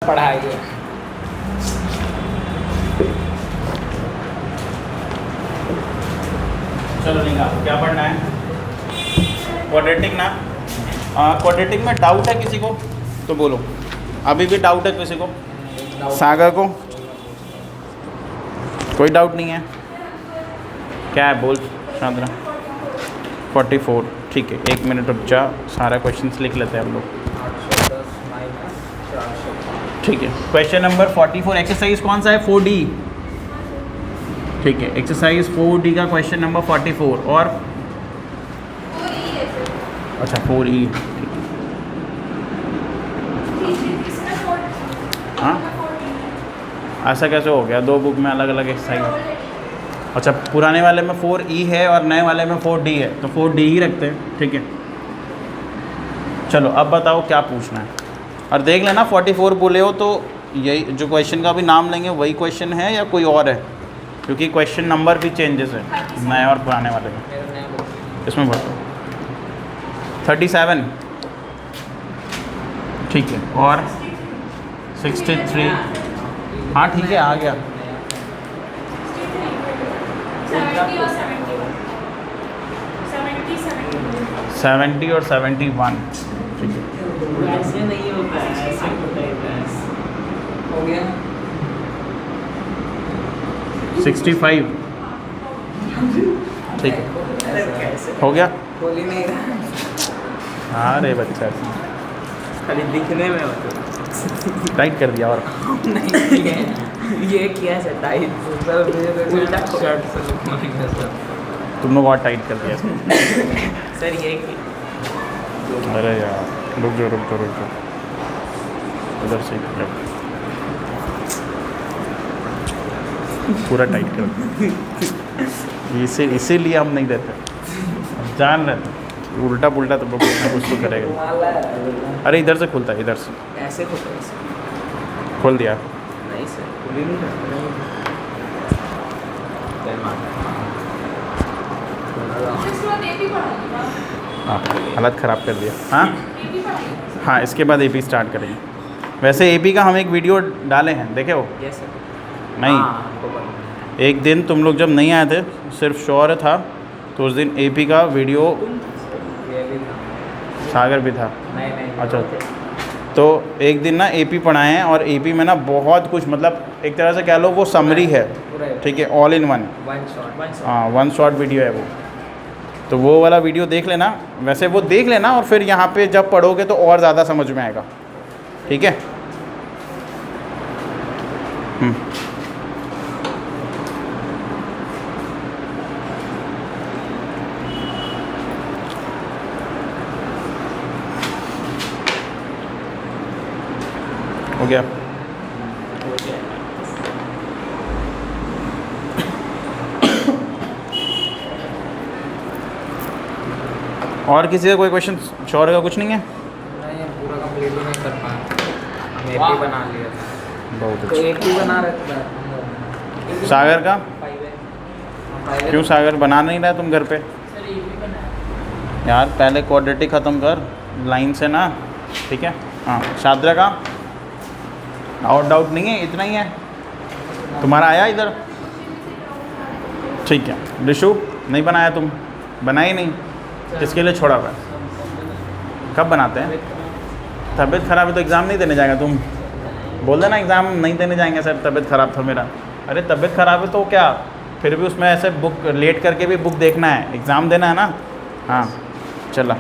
पढ़ाई है। चलो नहीं आपको क्या पढ़ना है? क्वाड्रेटिक ना। क्वाड्रेटिक में डाउट है किसी को तो बोलो। अभी भी डाउट है किसी को? सागर को कोई डाउट नहीं है? क्या है बोल शांतना? 44 ठीक है, 1 मिनट रुक जा, सारा क्वेश्चंस लिख लेते हैं हम लोग। ठीक है, क्वेश्चन नंबर 44 एक्सरसाइज कौन सा है? 4D। ठीक है, एक्सरसाइज 4D का क्वेश्चन नंबर 44 और अच्छा 4E। हाँ ऐसा कैसे हो गया? दो बुक में अलग अलग एक्सरसाइज। अच्छा पुराने वाले में 4E है और नए वाले में 4D है, तो 4D ही रखते हैं। ठीक है चलो अब बताओ क्या पूछना है। और देख लेना 44 बोले हो तो यही जो क्वेश्चन का भी नाम लेंगे वही क्वेश्चन है या कोई और है, क्योंकि क्वेश्चन नंबर भी चेंजेस है नए और पुराने वाले में। इसमें बताओ 37 ठीक है और 63। हाँ ठीक है आ गया। 70 और 71 ठीक है। ऐसे नहीं होता है, ऐसे होता है। हो गया 65 ठीक है हो गया। बोली नहीं रहा, हाँ रे बच्चा खाली दिखने में टाइट कर दिया और नहीं ये किया है टाइट उल्टा शर्ट से तुम लोग और टाइट कर दिया। सर ये अरे यार रुक जाओ उधर से पूरा टाइट कर दिया। इसीलिए हम नहीं देते, जान रहे थे उल्टा पुल्टा तो कुछ तो करेगा। अरे इधर से खुलता है, इधर से ऐसे होता है। खोल दिया। नहीं सर खुल ही नहीं रहा। हाँ हालत ख़राब कर दिया। हाँ हाँ इसके बाद AP स्टार्ट करेंगे। वैसे AP का हम एक वीडियो डाले हैं, देखे हो? Yes sir. नहीं एक दिन तुम लोग जब नहीं आए थे सिर्फ शौर्य था, तो उस दिन AP का वीडियो सागर भी था। नहीं अच्छा तो एक दिन ना AP पढ़ाए हैं और AP में ना बहुत कुछ, मतलब एक तरह से कह लो वो समरी है। ठीक है ऑल इन वन। हाँ 1 शॉट वीडियो है वो, तो वो वाला वीडियो देख लेना। वैसे वो देख लेना और फिर यहाँ पे जब पढ़ोगे तो और ज़्यादा समझ में आएगा। ठीक है हो गया। और किसी का कोई क्वेश्चन? शौर्य का कुछ नहीं है? नहीं पूरा कंप्लीट नहीं कर पाया, हम AP बना लिया था। बहुत तो अच्छा। AP बना रखा है। सागर का क्यों? सागर बना नहीं रहा तुम घर पे? यार पहले क्वाड्रेटिक ख़त्म कर लाइन से ना। ठीक है हाँ शाद्रा का और डाउट नहीं है? इतना ही है तुम्हारा? आया इधर ठीक है। रिशु नहीं बनाया तुम? बनाए नहीं? किसके लिए छोड़ा हुआ? कब बनाते हैं? तबीयत ख़राब है तो एग्ज़ाम नहीं देने जाएगा तुम? बोल देना एग्ज़ाम नहीं देने जाएंगे सर, तबीयत ख़राब था मेरा। अरे तबीयत ख़राब है तो क्या, फिर भी उसमें ऐसे बुक लेट करके भी बुक देखना है, एग्ज़ाम देना है ना। हाँ चला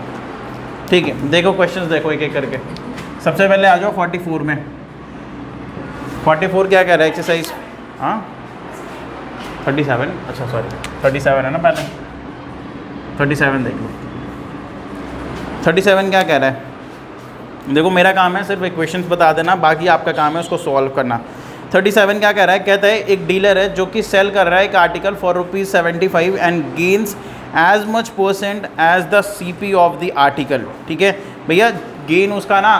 ठीक है, देखो क्वेश्चंस देखो एक एक करके। सबसे पहले आ जाओ 44 में। 44 क्या कह रहा है एक्सरसाइज? हाँ 37 अच्छा सॉरी 37 है ना पहले। 37 देख लो। 37 क्या कह रहा है? देखो मेरा काम है सिर्फ इक्वेशंस बता देना, बाकी आपका काम है उसको सॉल्व करना। 37 क्या कह रहा है? कहता है एक डीलर है जो कि सेल कर रहा है एक article for ₹75 and gains as much % as the CP of the article. ठीक है भैया, गेन उसका ना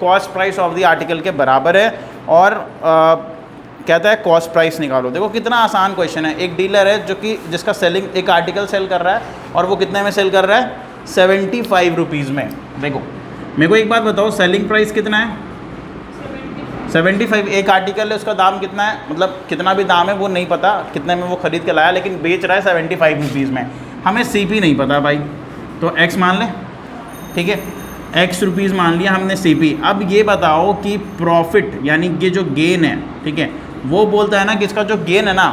cost price of the article के बराबर है और कहता है कॉस्ट प्राइस निकालो। देखो कितना आसान क्वेश्चन है। एक डीलर है जो कि जिसका सेलिंग एक आर्टिकल सेल कर रहा है और वो कितने में सेल कर रहा है? 75 रुपीज़ में। देखो मेरे को एक बात बताओ, सेलिंग प्राइस कितना है? 75 एक आर्टिकल है, उसका दाम कितना है, मतलब कितना भी दाम है वो नहीं पता कितने में वो ख़रीद के लाया, लेकिन बेच रहा है 75 रुपीज़ में। हमें CP नहीं पता भाई, तो X मान लें, ठीक है, X रुपीज़ मान लिया हमने CP। अब ये बताओ कि प्रॉफिट यानी कि जो गेन है, ठीक है, वो बोलता है ना कि इसका जो गेन है ना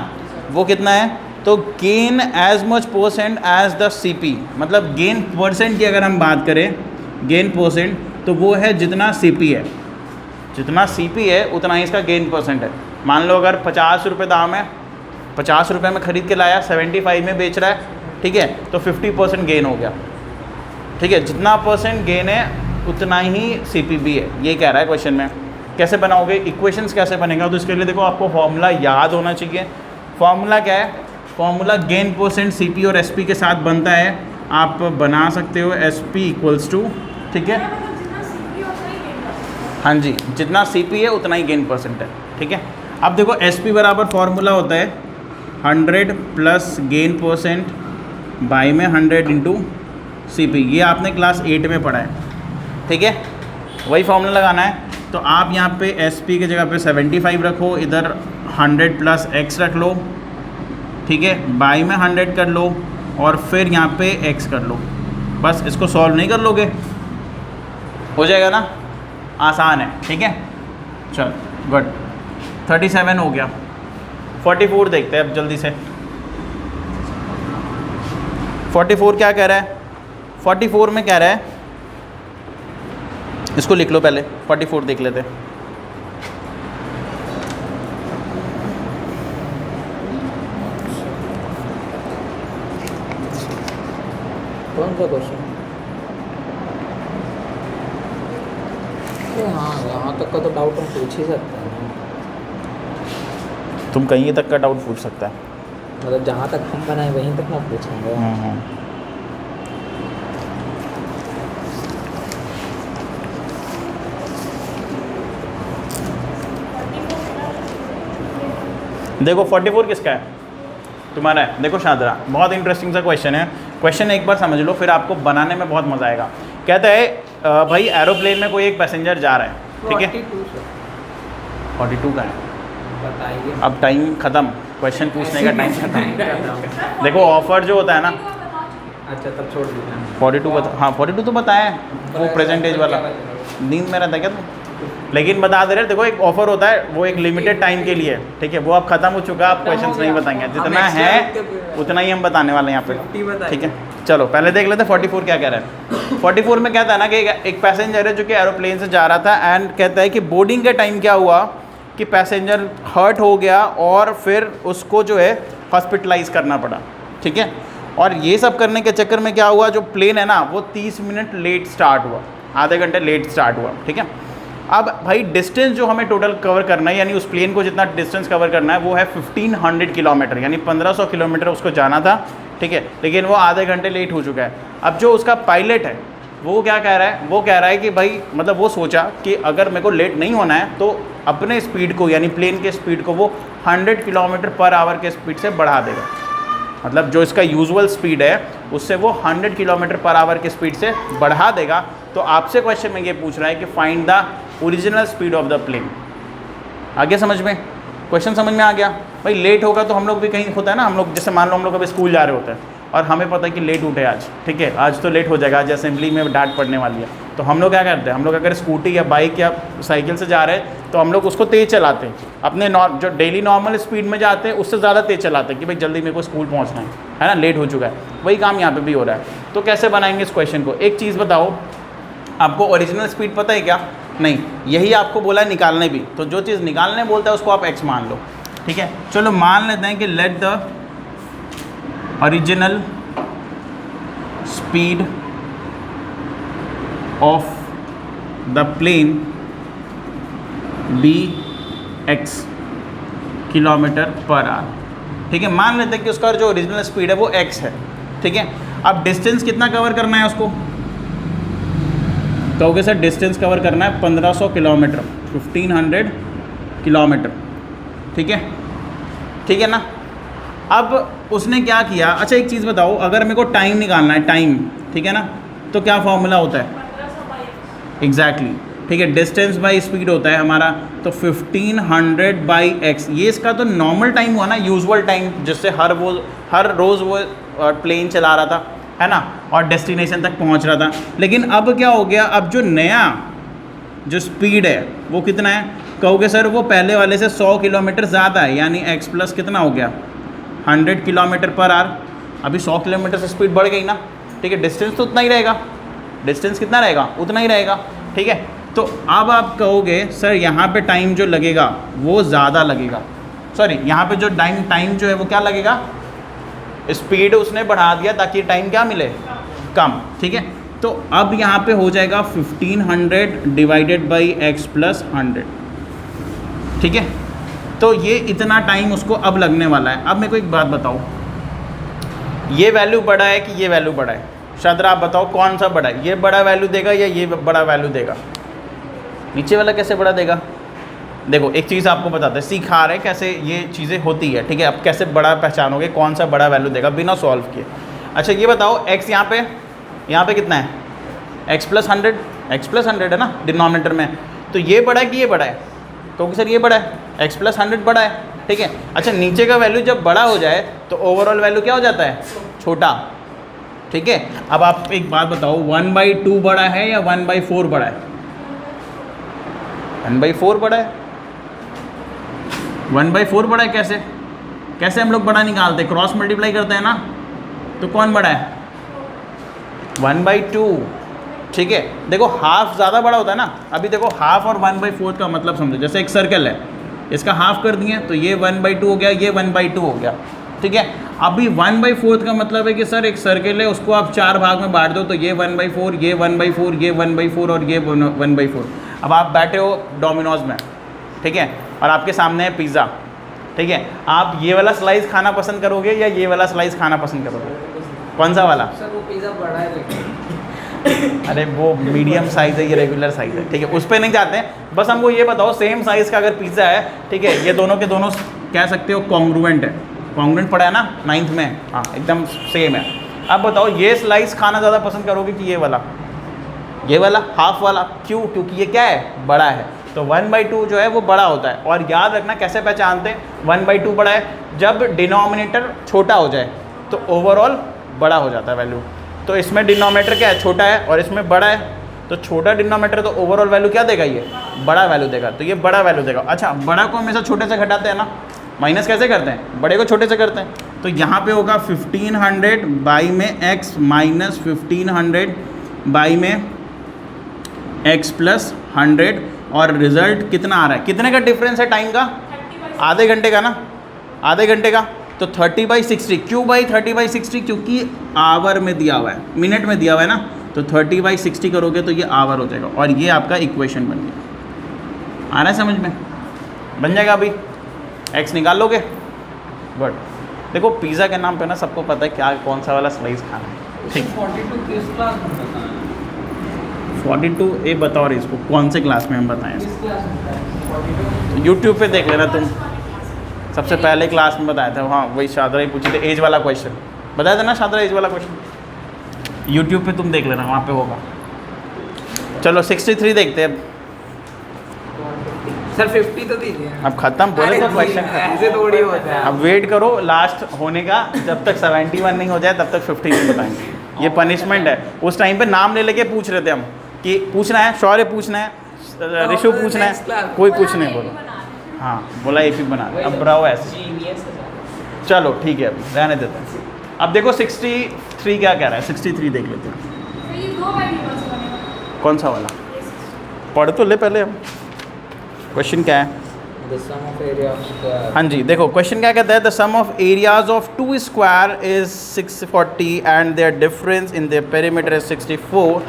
वो कितना है, तो gain as much percent as the CP, मतलब गेन परसेंट की अगर हम बात करें, गेन परसेंट, तो वो है जितना CP है, जितना CP है उतना ही इसका गेन परसेंट है। मान लो अगर 50 रुपये दाम है, 50 रुपये में ख़रीद के लाया, 75 में बेच रहा है, ठीक है, तो 50% गेन हो गया, ठीक है, जितना परसेंट गेन है उतना ही CP भी है, ये कह रहा है क्वेश्चन में। कैसे बनाओगे, इक्वेशंस कैसे बनेगा, तो इसके लिए देखो आपको फॉर्मूला याद होना चाहिए। फॉर्मूला क्या है, फॉर्मूला गेन परसेंट CP और SP के साथ बनता है, आप बना सकते हो SP इक्वल्स टू, ठीक है, हाँ जी, जितना CP है उतना ही गेन परसेंट है, ठीक है। अब देखो SP बराबर फॉर्मूला होता है 100 प्लस गेन परसेंट बाई में 100 इंटू CP, ये आपने क्लास 8 में पढ़ा है, ठीक है, वही फॉर्मूला लगाना है। तो आप यहाँ पे SP की जगह पे 75 रखो, इधर 100 प्लस X रख लो, ठीक है, बाई में 100 कर लो और फिर यहाँ पे X कर लो, बस इसको सॉल्व नहीं कर लोगे, हो जाएगा ना, आसान है, ठीक है। चल गुड, 37 हो गया। 44 देखते हैं अब जल्दी से। 44 क्या कह रहा है, 44 में कह रहा है, इसको लिख लो पहले, 44 देख लेते हैं। कौन सा क्वेश्चन? हाँ, यहाँ तक का तो डाउट हम पूछ ही सकते हैं ना, तुम कहीं तक का डाउट पूछ सकता है, मतलब जहाँ तक हम बनाए वहीं तक ना पूछेंगे। देखो 44 किसका है, तुम्हारा है। देखो शादरा, बहुत इंटरेस्टिंग सा क्वेश्चन है, क्वेश्चन एक बार समझ लो फिर आपको बनाने में बहुत मज़ा आएगा। कहता है भाई एरोप्लेन में कोई एक पैसेंजर जा रहा है, ठीक है, 42 का है, बताइए। अब टाइम ख़त्म, क्वेश्चन पूछने का टाइम ख़त्म। देखो ऑफर जो होता है ना, अच्छा तब छोड़ दीजिए। 42 बता, हाँ 42 तो बताएं, वो प्रेजेंटेज वाला, नींद में रहता है क्या तुम, लेकिन बता दे रहे, देखो एक ऑफर होता है, वो एक लिमिटेड टाइम के लिए, ठीक है, वो अब खत्म हो चुका, आप क्वेश्चंस नहीं बताएंगे, जितना है उतना ही हम बताने वाले हैं यहाँ पे, ठीक है। चलो पहले देख लेते हैं 44 क्या कह रहा है। 44 में कहता है ना कि एक पैसेंजर है जो कि एरोप्लेन से जा रहा था, एंड कहता है कि बोर्डिंग के टाइम क्या हुआ कि पैसेंजर हर्ट हो गया और फिर उसको जो है हॉस्पिटलाइज करना पड़ा, ठीक है। और ये सब करने के चक्कर में क्या हुआ, जो प्लेन है ना वो 30 मिनट लेट स्टार्ट हुआ, आधे घंटे लेट स्टार्ट हुआ, ठीक है। अब भाई डिस्टेंस जो हमें टोटल कवर करना है, यानी उस प्लेन को जितना डिस्टेंस कवर करना है वो है 1500 किलोमीटर, यानी 1500 किलोमीटर उसको जाना था, ठीक है, लेकिन वो आधे घंटे लेट हो चुका है। अब जो उसका पायलट है वो क्या कह रहा है, वो कह रहा है कि भाई मतलब वो सोचा कि अगर मेरे को लेट नहीं होना है तो अपने स्पीड को, यानी प्लेन के स्पीड को वो 100 किलोमीटर पर आवर के स्पीड से बढ़ा देगा, मतलब जो इसका यूजुअल स्पीड है उससे वो 100 किलोमीटर पर आवर की स्पीड से बढ़ा देगा। तो आपसे क्वेश्चन में ये पूछ रहा है कि find the original speed of the plane. आगे समझ में, क्वेश्चन समझ में आ गया। भाई लेट होगा तो हम लोग भी कहीं होता है ना, हम लोग जैसे मान लो हम लोग अभी स्कूल जा रहे होते हैं और हमें पता है कि लेट उठे आज, ठीक है, आज तो लेट हो जाएगा, आज असेंबली में डांट पड़ने वाली है, तो हम लोग क्या करते हैं, हम लोग अगर स्कूटी या बाइक या साइकिल से जा रहे हैं तो हम लोग उसको तेज़ चलाते हैं, अपने जो डेली नॉर्मल स्पीड में जाते हैं उससे ज़्यादा तेज़ चलाते हैं कि भाई जल्दी मेरे को स्कूल पहुँचना है ना, लेट हो चुका है। वही काम यहाँ पर भी हो रहा है। तो कैसे बनाएंगे इस क्वेश्चन को, एक चीज़ बताओ, आपको ओरिजिनल स्पीड पता है क्या? नहीं, यही आपको बोला है निकालने भी, तो जो चीज़ निकालने बोलता है उसको आप x मान लो, ठीक है। चलो मान लेते हैं कि let the original speed of the plane be x kilometre per hour, ठीक है। मान लेते हैं कि उसका जो ओरिजिनल स्पीड है वो x है, ठीक है। अब डिस्टेंस कितना कवर करना है उसको, कहोगे सर डिस्टेंस कवर करना है 1500 किलोमीटर, 1500 किलोमीटर, ठीक है, ठीक है ना। अब उसने क्या किया, अच्छा एक चीज़ बताओ, अगर मेरे को टाइम निकालना है, टाइम, ठीक है ना, तो क्या फॉर्मूला होता है? एग्जैक्टली ठीक है, डिस्टेंस बाई स्पीड होता है हमारा, तो 1500 बाई x, ये इसका तो नॉर्मल टाइम हुआ ना, यूजुअल टाइम, जिससे हर रोज़ वो प्लेन चला रहा था, है ना, और डेस्टिनेशन तक पहुंच रहा था। लेकिन अब क्या हो गया, अब जो नया जो स्पीड है वो कितना है, कहोगे सर वो पहले वाले से 100 किलोमीटर ज़्यादा है, यानी x प्लस कितना हो गया 100 किलोमीटर पर आवर। अभी 100 किलोमीटर से स्पीड बढ़ गई ना, ठीक है, डिस्टेंस तो उतना ही रहेगा, डिस्टेंस कितना रहेगा, उतना ही रहेगा, ठीक है। तो अब आप कहोगे सर यहाँ पे टाइम जो लगेगा वो ज़्यादा लगेगा, सॉरी यहाँ पे जो टाइम जो है वो क्या लगेगा, स्पीड उसने बढ़ा दिया ताकि टाइम क्या मिले, कम, ठीक है। तो अब यहाँ पे हो जाएगा 1500 डिवाइडेड बाई x प्लस 100, ठीक है। तो ये इतना टाइम उसको अब लगने वाला है। अब मेरे को एक बात बताओ, ये वैल्यू बड़ा है कि ये वैल्यू बड़ा है, शायद आप बताओ कौन सा बड़ा है, ये बड़ा वैल्यू देगा या ये बड़ा वैल्यू देगा, नीचे वाला कैसे बड़ा देगा। देखो एक चीज़ आपको बताते हैं, सिखा रहे कैसे ये चीज़ें होती है, ठीक है। अब कैसे बड़ा पहचानोगे, कौन सा बड़ा वैल्यू देगा बिना सॉल्व किए। अच्छा ये बताओ x यहाँ पे कितना है, x प्लस 100 है ना डिनोमिनेटर में, तो ये बड़ा है कि ये बड़ा है, क्योंकि सर ये बड़ा है, x प्लस 100 बड़ा है, ठीक है। अच्छा नीचे का वैल्यू जब बड़ा हो जाए तो ओवरऑल वैल्यू क्या हो जाता है, छोटा, ठीक है। अब आप एक बात बताओ, 1/2 बड़ा है या 1/4 बड़ा है, 1/4 बड़ा है, 1/4 बड़ा है। कैसे हम लोग बड़ा निकालते हैं, क्रॉस मल्टीप्लाई करते हैं ना, तो कौन बड़ा है 1/2, ठीक है। देखो हाफ ज़्यादा बड़ा होता है ना, अभी देखो हाफ और 1/4 का मतलब समझो, जैसे एक सर्कल है, इसका हाफ कर दिए तो ये 1/2 हो गया, ये 1/2 हो गया, ठीक है। अभी 1/4 का मतलब है कि सर एक सर्कल है, उसको आप 4 भाग में बांट दो, तो ये 1/4, ये 1/4, ये 1/4 और ये 1/4। अब आप बैठे हो डोमिनोज में, ठीक है, और आपके सामने है पिज़्ज़ा, ठीक है, आप ये वाला स्लाइस खाना पसंद करोगे या ये वाला स्लाइस खाना पसंद करोगे, कौन सा वाला। सर वो पिज़्ज़ा बड़ा है लेकिन अरे वो मीडियम साइज़ है, ये रेगुलर साइज़ है, ठीक है, उस पर नहीं जाते हैं। बस हमको ये बताओ सेम साइज़ का अगर पिज़्ज़ा है, ठीक है, ये दोनों के दोनों कह सकते हो कॉन्ग्रुएंट है, कॉन्ग्रुएंट पड़ा है ना 9th में, हाँ एकदम सेम है। अब बताओ ये स्लाइस खाना ज़्यादा पसंद करोगे कि ये वाला हाफ वाला, क्यों, क्योंकि ये क्या है, बड़ा है। तो 1/2 जो है वो बड़ा होता है। और याद रखना कैसे पहचानते हैं 1/2 बड़ा है, जब डिनोमिनेटर छोटा हो जाए तो ओवरऑल बड़ा हो जाता है वैल्यू। तो इसमें डिनोमिनेटर क्या है, छोटा है, और इसमें बड़ा है, तो छोटा डिनोमिनेटर तो ओवरऑल वैल्यू क्या देगा, ये बड़ा वैल्यू देगा, तो ये बड़ा वैल्यू देगा। अच्छा बड़ा को हमेशा छोटे से घटाते हैं ना, माइनस कैसे करते हैं, बड़े को छोटे से करते हैं। तो यहाँ पे होगा 1500 बाई में x माइनस 1500 बाई में x प्लस 100, और रिजल्ट कितना आ रहा है, कितने का डिफरेंस है टाइम का, आधे घंटे का ना, आधे घंटे का। तो 30/60, क्यों भाई 30/60, क्योंकि आवर में दिया हुआ है, मिनट में दिया हुआ है ना, तो 30/60 करोगे तो ये आवर हो जाएगा, और ये आपका इक्वेशन बन गया। आ रहा है समझ में, बन जाएगा। अभी x निकाल लोगे, गुड। देखो पिज़्ज़ा के नाम पे ना सबको पता है क्या कौन सा वाला स्लाइस खाना है, ठीक। 42 किस क्लास में बताना है, 42 ये बताओ और इसको कौन से क्लास में हम बताएं, किस क्लास में बताया 42 यूट्यूब पे देख लेना तुम, सबसे पहले क्लास में बताया था, हाँ वही शादरा ही पूछे थे, एज वाला क्वेश्चन बताया था ना, शादरा एज वाला क्वेश्चन यूट्यूब पे तुम देख लेना, वहाँ पे होगा। चलो 63 देखते हैं सर 50 तो दीजिए। अब खत्म बोले तो क्वेश्चन ऐसे थोड़ी होता है। अब वेट करो लास्ट होने का, जब तक 71 नहीं हो जाए तब तक 50 नहीं बताएंगे, ये पनिशमेंट है। उस टाइम पे नाम ले लेके पूछ रहे थे हम कि पूछना है, शौर्य पूछना है, ऋषु पूछना है, कोई कुछ नहीं बोलो, हाँ बोला एक ही बना, अब ब्राओ ऐसे। जीनियस है। चलो ठीक है अभी रहने देते हैं। अब देखो 63 क्या कह रहा है, 63 देख लेते हैं, कौन सा वाला पढ़ तो ले पहले हम, क्वेश्चन क्या है। The sum of area of square. हाँ जी देखो क्वेश्चन क्या कहता है, the sum of areas of 2 square is 640 and their difference in their perimeter is 64,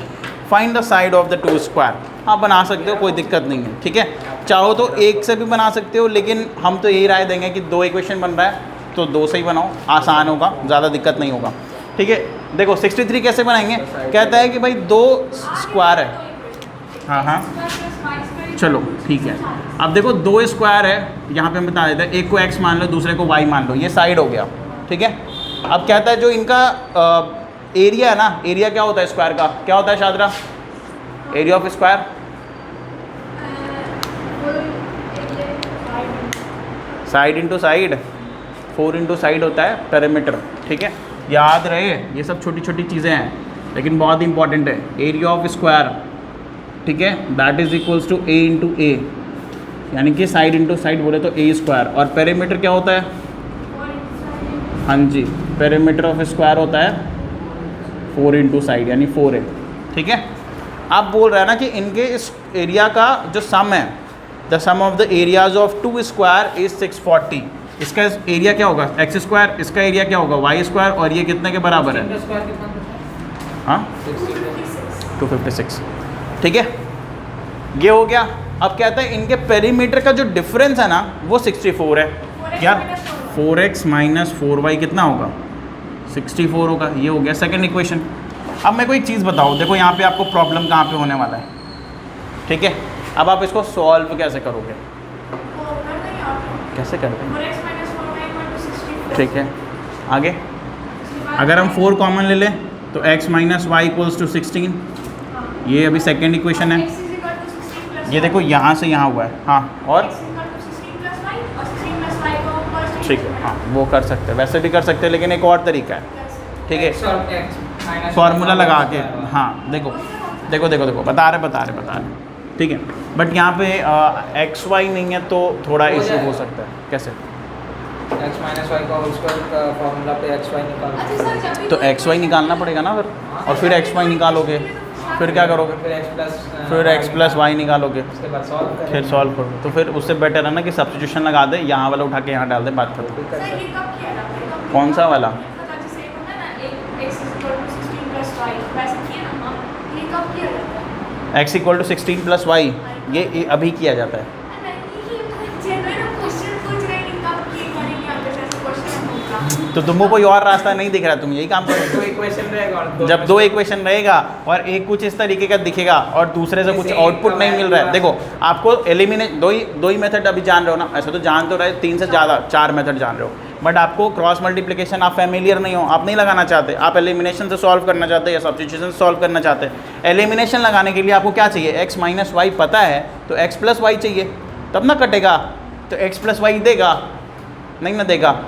find the side of the 2 square. हाँ बना सकते हो, कोई दिक्कत नहीं है, ठीक है। चाहो तो एक से भी बना सकते हो, लेकिन हम तो यही राय देंगे कि 2 इक्वेशन बन रहा है तो 2 से ही बनाओ, आसान होगा, ज़्यादा दिक्कत नहीं होगा, ठीक है। देखो 63 कैसे बनाएंगे, कहता है कि भाई 2 स्क्वायर है, हाँ हाँ चलो ठीक है। अब देखो 2 स्क्वायर है, यहाँ पे हम बता देते हैं, एक को x मान लो, दूसरे को y मान लो, ये साइड हो गया, ठीक है। अब कहता है जो इनका एरिया है ना, एरिया क्या होता है स्क्वायर का, क्या होता है Shahdara, area of square side into side, 4 into side होता है पेरीमीटर, ठीक है। याद रहे ये सब छोटी छोटी चीज़ें हैं लेकिन बहुत इंपॉर्टेंट है। एरिया ऑफ स्क्वायर, ठीक है, that is equals to a into a, यानी कि साइड इंटू साइड बोले तो ए स्क्वायर। और पेरीमीटर क्या होता है? हाँ जी, पेरीमीटर ऑफ स्क्वायर होता है 4 इंटू साइड यानी 4a, ठीक है। आप बोल रहे हैं ना कि इनके इस एरिया का जो सम है, the sum of the areas of 2 square is 640। इसका एरिया क्या होगा? एक्स स्क्वायर, इसका एरिया क्या होगा? वाई स्क्वायर, और ये कितने के बराबर है? हाँ 256, ठीक है, ये हो गया। अब कहते हैं इनके पेरीमीटर का जो डिफरेंस है ना वो 64 है। यार 4x माइनस 4y कितना होगा? 64 होगा। ये हो गया सेकंड इक्वेशन। अब मैं कोई चीज़ बताओ, देखो यहाँ पे आपको प्रॉब्लम कहाँ पे होने वाला है, ठीक है। अब आप इसको सॉल्व कैसे करोगे? कैसे करते हैं? ठीक है, आगे अगर हम 4 कॉमन ले लें तो x minus y equals to 16, ये अभी सेकेंड इक्वेशन है। ये देखो यहाँ से यहाँ हुआ है, हाँ, और ठीक है, हाँ वो कर सकते हैं, वैसे भी कर सकते हैं, लेकिन एक और तरीका है, ठीक है, फॉर्मूला लगा के। हाँ देखो देखो देखो देखो बता रहे, ठीक है। बट यहाँ पे एक्स वाई नहीं है तो थोड़ा इशू हो सकता है। कैसे? x माइनस वाई का होल स्क्वायर का फॉर्मूला पे एक्स वाई निकालो, तो एक्स वाई निकालना पड़ेगा ना फिर, और फिर एक्स वाई निकालोगे, फिर क्या करोगे? फिर एक्स प्लस वाई निकालोगे, उसके बाद सॉल्व करें, फिर सॉल्व करोगे। तो फिर उससे बेटर है ना कि सब्स्टिट्यूशन लगा दे, यहाँ वाला उठा के यहाँ डाल दे, बात करो। कौन सा वाला? x equal to 16 plus y, ये अभी किया जाता है। तो तुमको कोई और रास्ता नहीं दिख रहा, तुम यही काम करो। 2 इक्वेशन रहेगा और जब 2 इक्वेशन रहेगा और एक कुछ इस तरीके का दिखेगा और दूसरे से कुछ आउटपुट नहीं मिल रहा है, देखो आपको एलिमिनेट दो ही मेथड अभी जान रहे हो ना, ऐसे तो जान तो रहे 3 से ज़्यादा 4 मेथड जान रहे हो, बट आपको क्रॉस मल्टीप्लिकेशन आप फैमिलियर नहीं हो, आप नहीं लगाना चाहते, आप एलिमिनेशन से सॉल्व करना चाहते हैं या सब्स्टिट्यूशन से सॉल्व करना चाहते हैं। एलिमिनेशन लगाने के लिए आपको क्या चाहिए? एक्स माइनस वाई पता है तो एक्स प्लस वाई चाहिए, तब ना कटेगा। तो एक्स प्लस वाई देगा नहीं ना देगा,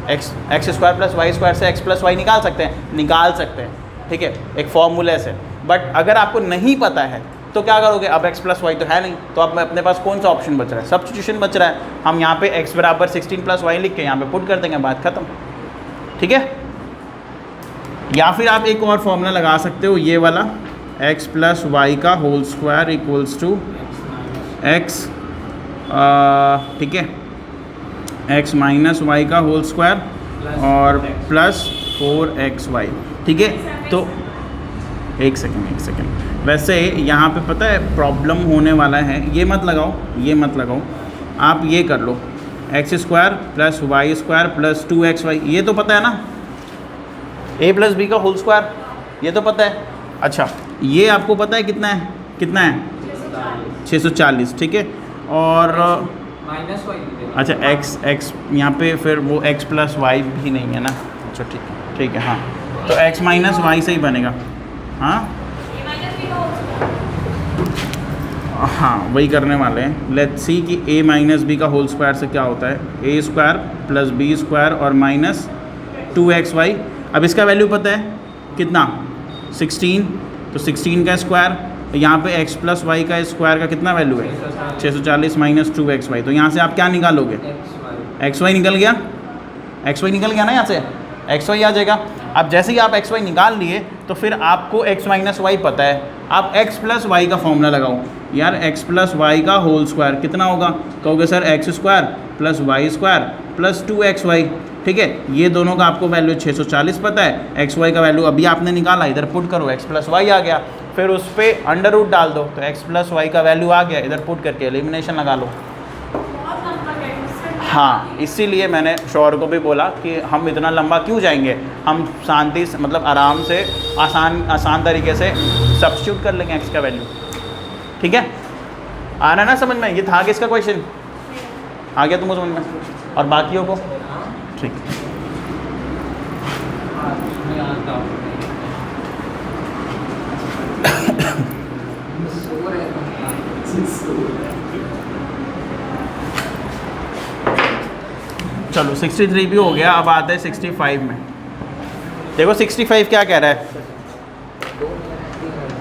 x square plus y square से एक्स प्लस वाई निकाल सकते हैं, ठीक है, एक फॉर्मूले से। बट अगर आपको नहीं पता है तो क्या करोगे? अब x प्लस वाई तो है नहीं, तो अब अपने पास कौन सा ऑप्शन बच रहा है? सब्स्टिट्यूशन बच रहा है। हम यहाँ पे x बराबर 16 प्लस वाई लिख के यहाँ पे पुट कर देंगे, बात खत्म, ठीक है। या फिर आप एक और फॉर्मूला लगा सकते हो, ये वाला x प्लस वाई का whole square equals to x, ठीक है, x माइनस वाई का होल स्क्वायर और प्लस 4xy, ठीक है। तो एक सेकेंड, वैसे यहाँ पे पता है प्रॉब्लम होने वाला है, ये मत लगाओ, आप ये कर लो, x square plus y square plus 2xy, ये तो पता है ना, a प्लस बी का होल स्क्वायर, ये तो पता है। अच्छा ये आपको पता है कितना है? 640, ठीक है। और माइनस वाई, अच्छा x यहाँ पे फिर वो x प्लस वाई भी नहीं है ना, अच्छा ठीक है, हाँ, तो x माइनस वाई से ही बनेगा, हाँ वही करने वाले हैं। लेट्स सी कि a माइनस बी का होल स्क्वायर से क्या होता है, a square plus b square और माइनस 2xy। अब इसका वैल्यू पता है कितना? 16, तो 16 का स्क्वायर, यहाँ पे x प्लस वाई का स्क्वायर का कितना वैल्यू है? 640 माइनस 2xy। तो यहाँ से आप क्या निकालोगे? xy निकल गया ना, यहाँ से xy आ जाएगा। अब जैसे ही आप xy निकाल लिए तो फिर आपको x माइनस वाई पता है, आप x प्लस वाई का फॉर्मूला लगाओ। यार x प्लस वाई का होल स्क्वायर कितना होगा? कहोगे sir x square plus y square plus 2xy, ठीक है। ये दोनों का आपको वैल्यू 640 पता है, xy का वैल्यू अभी आपने निकाला, इधर पुट करो, x प्लस वाई आ गया, फिर उस पर अंडर रूट डाल दो तो x प्लस वाई का वैल्यू आ गया, इधर पुट करके एलिमिनेशन लगा लो। हाँ, इसीलिए मैंने शौर को भी बोला कि हम इतना लंबा क्यों जाएंगे, हम शांति से मतलब आराम से आसान तरीके से सब्स्टिट्यूट कर लेंगे x का वैल्यू, ठीक है। आ रहा ना समझ में? ये था किसका क्वेश्चन? आ गया तुमको समझ में? और बाकियों को? ठीक है। चलो 63 भी हो गया, अब आते हैं 65 में। देखो 65 क्या कह रहा है, 2 मिनट 3 मिनट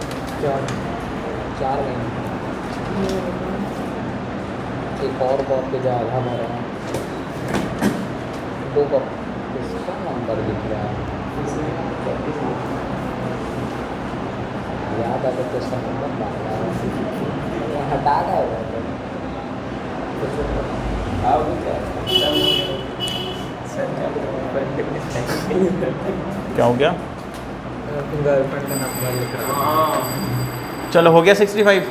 4 महीने एक और कॉप पे जा आधा भरा है, 2 कप इसका नंबर दिख रहा है, याद आया तो इसका नंबर डाला है, हटा का है क्या हो गया? गर्लफ्रेंड का नंबर लिख रहा हूँ। चलो हो गया 65।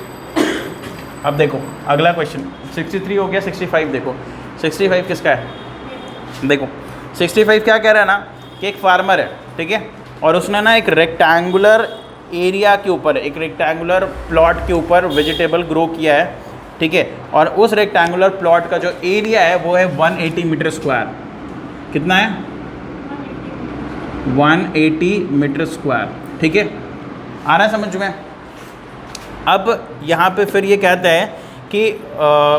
अब देखो अगला क्वेश्चन, 63 हो गया, 65 देखो 65 किसका है। देखो 65 क्या कह रहा है ना कि एक फार्मर है, ठीक है, और उसने ना एक रेक्टेंगुलर एरिया के ऊपर, एक रेक्टेंगुलर प्लॉट के ऊपर वेजिटेबल ग्रो किया है, ठीक है, और उस रेक्टेंगुलर प्लॉट का जो एरिया है वो है 180 मीटर स्क्वायर। कितना है? 180 मीटर स्क्वायर, ठीक है, आ रहा है समझ में। अब यहाँ पे फिर ये कहता है कि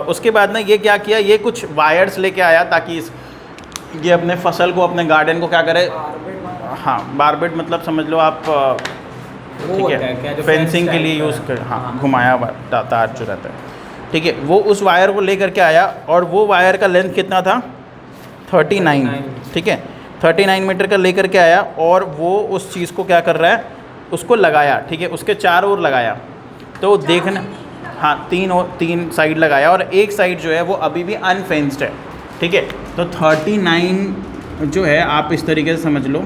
उसके बाद ना ये क्या किया, ये कुछ वायर्स लेके आया ताकि ये अपने फसल को, अपने गार्डन को क्या करे, हाँ बारबेट मतलब समझ लो आप, ठीक है, फेंसिंग के लिए यूज़ कर, हाँ घुमाया हुआ तार जो रहता है, ठीक है, वो उस वायर को लेकर के आया और वो वायर का लेंथ कितना था? 39, ठीक है, 39 मीटर का लेकर के आया और वो उस चीज़ को क्या कर रहा है, उसको लगाया, ठीक है, उसके चारों ओर लगाया। तो देखना, हाँ 3 साइड लगाया और एक साइड जो है वो अभी भी अनफेंस्ड है, ठीक है। तो 39 जो है आप इस तरीके से समझ लो,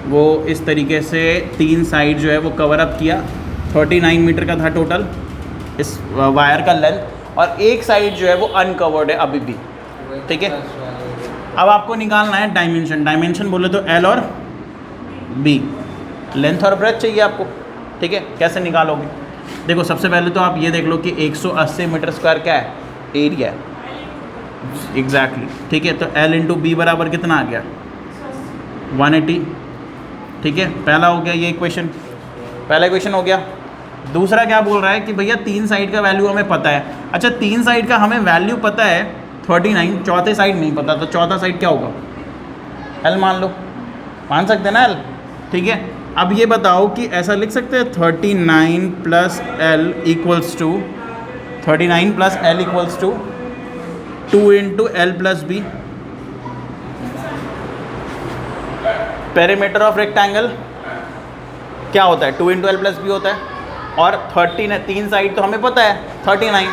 वो इस तरीके से 3 साइड जो है वो कवर अप किया, 39 मीटर का था टोटल इस वायर का लेंथ, और एक साइड जो है वो अनकवर्ड है अभी भी, ठीक है। अब आपको निकालना है डायमेंशन, डायमेंशन बोले तो L और B, लेंथ और ब्रेथ चाहिए आपको, ठीक है। कैसे निकालोगे? देखो सबसे पहले तो आप ये देख लो कि 180 मीटर स्क्वायर क्या है, एरिया है, एग्जैक्टली, ठीक है। तो L इंटू B बराबर कितना आ गया? 180, ठीक है। पहला हो गया ये इक्वेशन, पहला इक्वेशन हो गया। दूसरा क्या बोल रहा है कि भैया 3 साइड का वैल्यू हमें पता है। अच्छा 3 साइड का हमें वैल्यू पता है 39, चौथे साइड नहीं पता, तो चौथा साइड क्या होगा? L मान लो, मान सकते हैं ना L, ठीक है। अब ये बताओ कि ऐसा लिख सकते हैं 39 plus L equals to 39 plus L equals to 2 into L plus B, perimeter of rectangle क्या होता है? 2 इंटू L प्लस B होता है, और 3 साइड तो हमें पता है 39,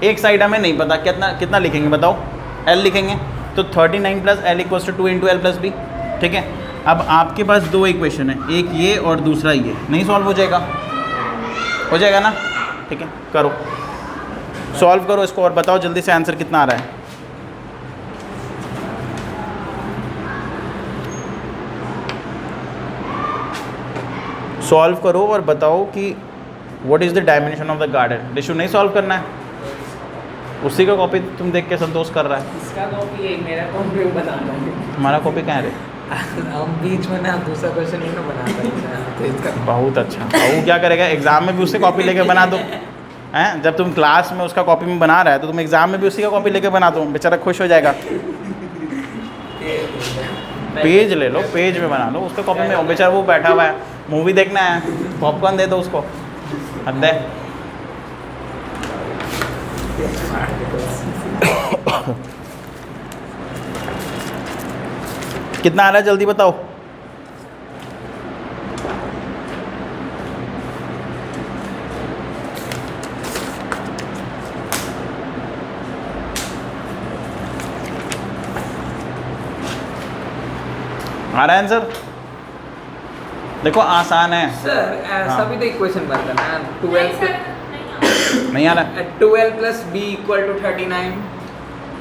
एक साइड हमें नहीं पता, कितना लिखेंगे बताओ? L लिखेंगे, तो 39 plus L equals to 2 into L plus B, ठीक है। अब आपके पास 2 इक्वेशन है, एक ये और दूसरा ये, नहीं सॉल्व हो जाएगा? हो जाएगा ना, ठीक है, करो सॉल्व करो इसको और बताओ जल्दी से आंसर कितना आ रहा है। सॉल्व करो और बताओ कि what is the dimension of the garden. Rishu नहीं सॉल्व करना है, उसी का कॉपी तुम देख के संतोष कर रहा है। इसका कॉपी है, मेरा कॉपी बनाना है। हमारा कॉपी कहाँ है रे? हम बीच में ना दूसरा क्वेश्चन ही ना बनाता तो इसका बहुत अच्छा। और वो क्या करेगा, एग्जाम में भी उससे कॉपी लेके बना दो, हैं? जब तुम क्लास में उसका कॉपी में बना रहा है तो तुम एग्जाम में भी उसी का कॉपी लेके बना दो, बेचारा खुश हो जाएगा। पेज ले लो, पेज में बना लो, उसका कॉपी में, बेचारा वो बैठा हुआ है, मूवी देखना है, पॉपकॉर्न दे दो उसको, हद है। कितना आ रहा है जल्दी बताओ? आ रहा है आंसर? देखो आसान है सर, ऐसा हाँ। भी तो इक्वेशन बनता है ना, 12 नहीं आ रहा? 12 plus B equal to 39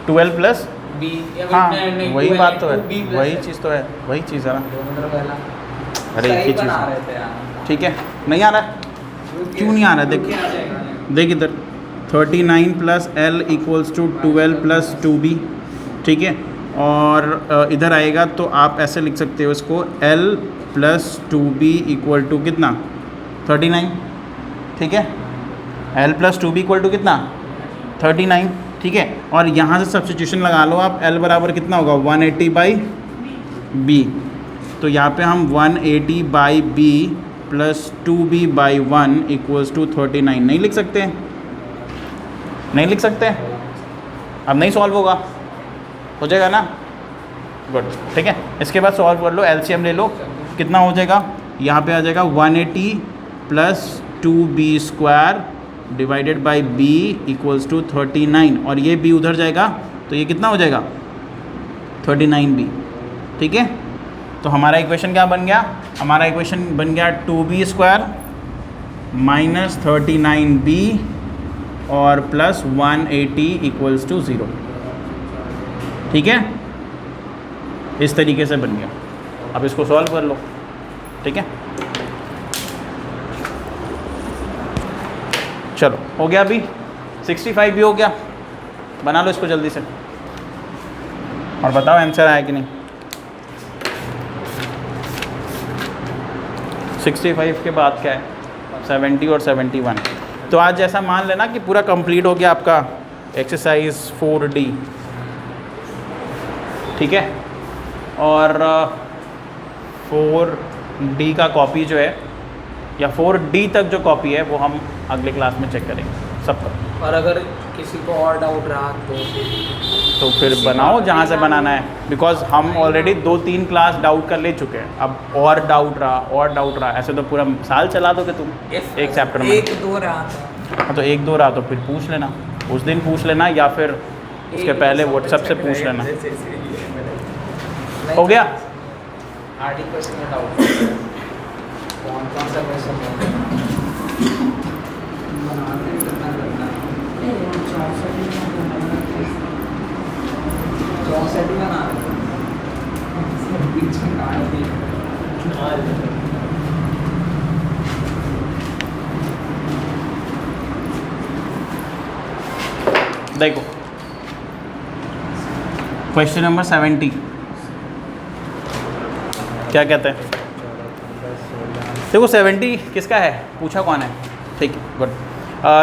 12 plus B, हाँ नहीं, वही 12 बात तो है, B plus वही चीज़ तो है, वही चीज़ है ना। अरे एक ही चीज़ है, ठीक है। नहीं आ रहा? क्यों नहीं आ रहा? देख इधर, 39 plus L equals to 12 plus 2B, ठीक है। और इधर आएगा तो आप ऐसे लिख सकते हो इसको, L plus 2B equal to कितना? 39, ठीक है। L plus 2B equal to कितना? 39, ठीक है, और यहाँ से सब्स्टिट्यूशन लगा लो आप, L बराबर कितना होगा 180/b, तो यहाँ पे हम 180/b plus 2b/1 equals to 39 नहीं लिख सकते? नहीं लिख सकते? अब नहीं सॉल्व होगा, हो जाएगा ना? गुड, ठीक है। इसके बाद सॉल्व कर लो, एलसीएम ले लो, कितना हो जाएगा? यहाँ पे आ जाएगा 180 plus 2b² divided by b equals to 39, और ये b उधर जाएगा तो ये कितना हो जाएगा 39b, ठीक है। तो हमारा इक्वेशन क्या बन गया? हमारा इक्वेशन बन गया 2b² माइनस 39b और प्लस 180 इक्वल्स टू 0, ठीक है। इस तरीके से बन गया। अब इसको सॉल्व कर लो, ठीक है। चलो हो गया, अभी 65 भी हो गया, बना लो इसको जल्दी से और बताओ आंसर आया कि नहीं। 65 के बाद क्या है? 70 और 71। तो आज जैसा मान लेना कि पूरा कंप्लीट हो गया आपका एक्सरसाइज 4D, ठीक है। और 4D का कॉपी जो है, या 4D तक जो कॉपी है वो हम अगले क्लास में चेक करेंगे सबका। और अगर किसी को और डाउट रहा तो फिर बनाओ जहाँ से बनाना है, बिकॉज हम ऑलरेडी 2-3 क्लास डाउट कर ले चुके हैं। अब और डाउट रहा ऐसे तो पूरा साल चला दोगे तुम एक चैप्टर में। 1-2 रहा था, हाँ तो 1-2 रहा तो फिर पूछ लेना, उस दिन पूछ लेना या फिर उसके पहले व्हाट्सएप से पूछ लेना। हो गया? आरडी क्वेश्चन में डाउट कौन सा क्वेश्चन देखो क्वेश्चन नंबर 70 क्या कहते हैं? देखो 70 किसका है, पूछा कौन है? ठीक है, गुड।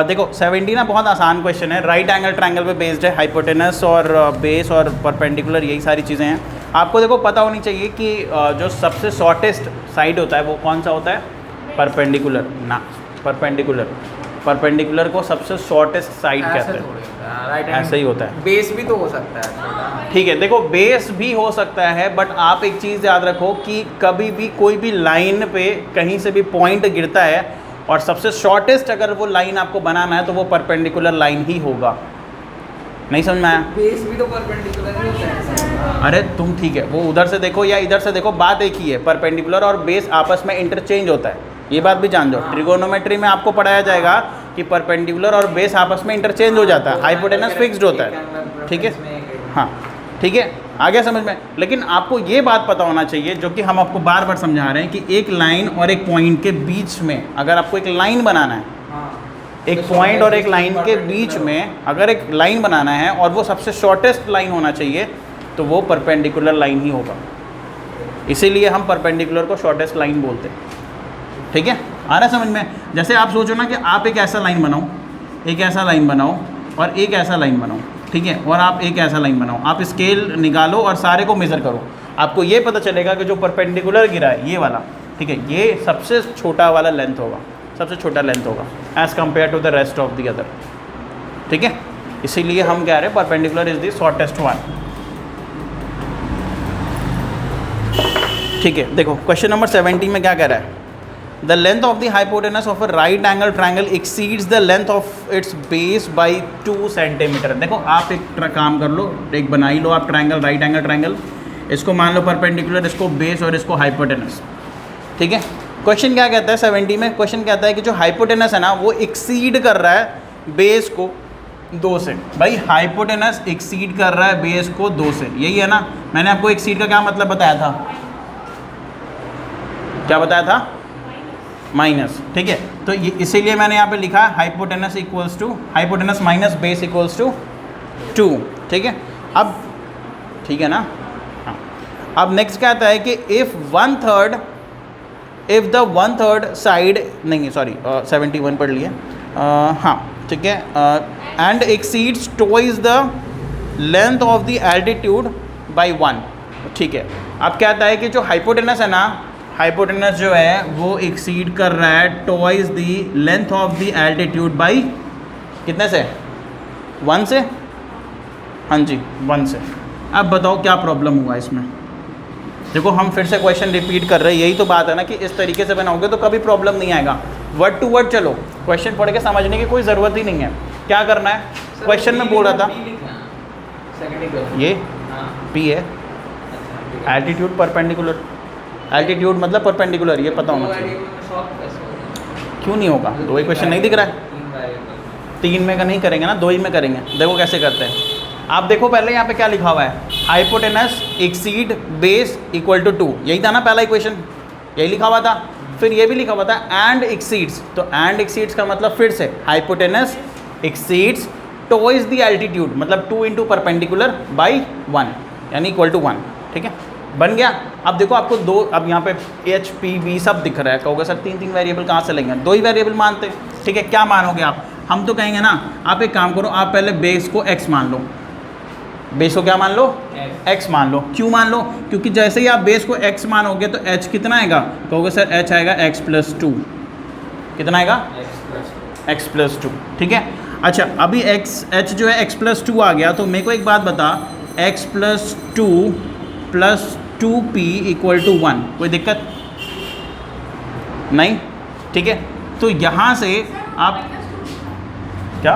देखो 70 ना बहुत आसान क्वेश्चन है, राइट एंगल ट्रायंगल पे बेस्ड है, हाइपोटेनस और बेस और परपेंडिकुलर यही सारी चीज़ें हैं। आपको देखो पता होनी चाहिए कि जो सबसे शॉर्टेस्ट साइड होता है वो कौन सा होता है? परपेंडिकुलर ना, परपेंडिकुलर को सबसे शॉर्टेस्ट साइड कहते हैं। ऐसा ही होता है। बेस भी तो हो सकता है, ठीक है। देखो बेस भी हो सकता है, बट आप एक चीज़ याद रखो कि कभी भी कोई भी लाइन पे कहीं से भी पॉइंट गिरता है और सबसे शॉर्टेस्ट अगर वो लाइन आपको बनाना है तो वो परपेंडिकुलर लाइन ही होगा। नहीं समझ में आया? बेस भी तो परपेंडिकुलर ही होता है। अरे तुम ठीक है, वो उधर से देखो या इधर से देखो, बात एक ही है। परपेंडिकुलर और बेस आपस में इंटरचेंज होता है, ये बात भी जान जाओ। ट्रिगोनोमेट्री में आपको पढ़ाया जाएगा कि परपेंडिकुलर और बेस आपस में इंटरचेंज हो जाता है, हाइपोटेनस फिक्स्ड होता है, ठीक है। हाँ ठीक है, आ गया समझ में। लेकिन आपको ये बात पता होना चाहिए, जो कि हम आपको बार बार समझा रहे हैं, कि एक लाइन और एक पॉइंट के बीच में अगर आपको एक लाइन बनाना है, एक पॉइंट और एक लाइन के बीच में अगर एक लाइन बनाना है और वो सबसे शॉर्टेस्ट लाइन होना चाहिए तो वो परपेंडिकुलर लाइन ही होगा। इसीलिए हम परपेंडिकुलर को शॉर्टेस्ट लाइन बोलते हैं, ठीक है। आ रहा है समझ में? जैसे आप सोचो ना कि आप एक ऐसा लाइन बनाओ, एक ऐसा लाइन बनाओ और एक ऐसा लाइन बनाओ, ठीक है, और आप एक ऐसा लाइन बनाओ। आप स्केल निकालो और सारे को मेज़र करो, आपको ये पता चलेगा कि जो परपेंडिकुलर गिरा है ये वाला, ठीक है, ये सबसे छोटा वाला लेंथ होगा, सबसे छोटा लेंथ होगा as compare to the rest of the other, ठीक है। इसीलिए हम कह रहे हैं perpendicular is the shortest one, ठीक है। देखो क्वेश्चन नंबर 70 में क्या कह रहा है? The length of the hypotenuse of a right angle triangle exceeds the length of its base by 2 centimetre. देखो आप एक काम कर लो, एक बना ही लो आप ट्रायंगल, राइट एंगल ट्रायंगल, इसको मान लो परपेंडिकुलर, इसको बेस और इसको हाइपोटेनस, ठीक है। क्वेश्चन क्या कहता है 70 में? क्वेश्चन कहता है कि जो हाइपोटेनस है ना वो एक्सीड कर रहा है बेस को 2 से। भाई हाइपोटेनस एक्सीड कर रहा है बेस को 2 से, यही है ना। मैंने आपको एक्सीड का क्या मतलब बताया था? क्या बताया था? माइनस, ठीक है। तो ये इसीलिए मैंने यहाँ पे लिखा है hypotenuse equals to, hypotenuse minus base equals to 2, ठीक है। अब ठीक है ना। हाँ, अब नेक्स्ट क्या आता है कि इफ़ द 1/3 साइड, नहीं सॉरी 71 पढ़ लिए, हाँ ठीक है, and exceeds twice the length of the altitude by 1। ठीक है, अब कहता है कि जो हाइपोटेनस है ना, हाइपोटेनस जो है वो एक्सीड कर रहा है twice the length of the altitude by कितने से, 1 से, हाँ जी 1 से। अब बताओ क्या प्रॉब्लम हुआ इसमें। देखो हम फिर से क्वेश्चन रिपीट कर रहे हैं, यही तो बात है ना कि इस तरीके से बनाओगे तो कभी प्रॉब्लम नहीं आएगा। वर्ड टू वर्ड चलो, क्वेश्चन पढ़ के समझने की कोई ज़रूरत ही नहीं है। क्या करना है, क्वेश्चन में बोल रहा था ये P है, एल्टीट्यूड परपेंडिकुलर, एल्टीट्यूड मतलब परपेंडिकुलर, ये पता होना चाहिए। क्यों नहीं होगा, 2 ही क्वेश्चन नहीं दिख रहा है, 3 में का नहीं करेंगे ना, 2 ही में करेंगे। देखो कैसे करते हैं, आप देखो पहले यहाँ पे क्या लिखा हुआ है, hypotenuse exceed base equal to 2, यही था ना पहला इक्वेशन, यही लिखा हुआ था। फिर ये भी लिखा हुआ था एंड एक्सीड्स, तो एंड एक्सीड्स का मतलब फिर से hypotenuse exceeds twice the altitude, मतलब 2 इंटू परपेंडिकुलर बाई 1 यानी इक्वल टू 1। ठीक है, बन गया। अब देखो आपको 2, अब यहाँ पे एच पी बी सब दिख रहा है, कहोगे सर 3 वेरिएबल कहाँ से लेंगे, 2 ही वेरिएबल मानते हैं। ठीक है, क्या मानोगे आप, हम तो कहेंगे ना, आप एक काम करो, आप पहले बेस को x मान लो, बेस को क्या मान लो, x मान लो। क्यों मान लो, क्योंकि जैसे ही आप बेस को x मानोगे तो h कितना आएगा, कहोगे सर h आएगा x प्लस 2, कितना आएगा x प्लस 2। ठीक है, अच्छा अभी h जो है x प्लस 2 आ गया, तो मेरे को एक बात बता, x plus 2 plus 2p equal to 1, कोई दिक्कत नहीं। ठीक है, तो यहाँ से आप क्या,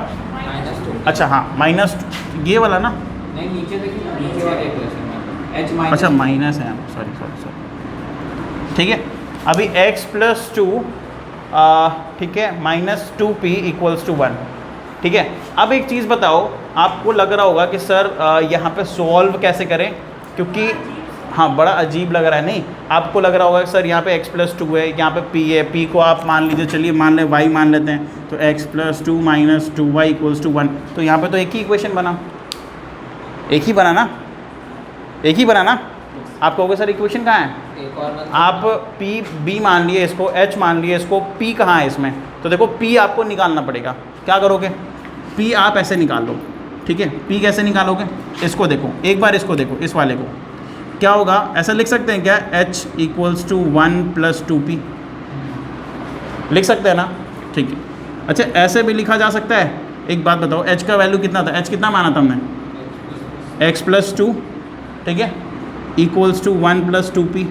अच्छा हाँ माइनस ये वाला ना, नहीं नीचे देखिए, नीचे वाले इक्वेशन में h माइनस, अच्छा माइनस है, सॉरी। ठीक है, अभी x प्लस 2, ठीक है, माइनस 2p इक्वल्स टू 1। ठीक है, अब एक चीज़ बताओ, आपको लग रहा होगा कि सर यहाँ पे सॉल्व कैसे करें, क्योंकि हाँ बड़ा अजीब लग रहा है, नहीं आपको लग रहा होगा कि सर यहाँ पे x प्लस 2 है, यहाँ पे p है, p को आप मान लीजिए, चलिए मान लें y मान लेते हैं, तो x plus 2 minus 2y equals to 1, तो यहाँ पे तो एक ही इक्वेशन बना, एक ही बना ना, एक ही बना ना। आप कहोगे सर इक्वेशन कहाँ है, आप p b मान लिए इसको, h मान लिए इसको, p कहाँ है इसमें, तो देखो p आपको निकालना पड़ेगा। क्या करोगे, p आप ऐसे निकाल लो। ठीक है, p कैसे निकालोगे, इसको देखो एक बार, इसको देखो, इस वाले को, क्या होगा, ऐसा लिख सकते हैं क्या, h equals to 1 plus 2p, लिख सकते हैं ना। ठीक है, अच्छा ऐसे भी लिखा जा सकता है। एक बात बताओ, h का वैल्यू कितना था, h कितना माना था हमने, x प्लस 2, ठीक है, इक्वल्स टू 1 प्लस 2p।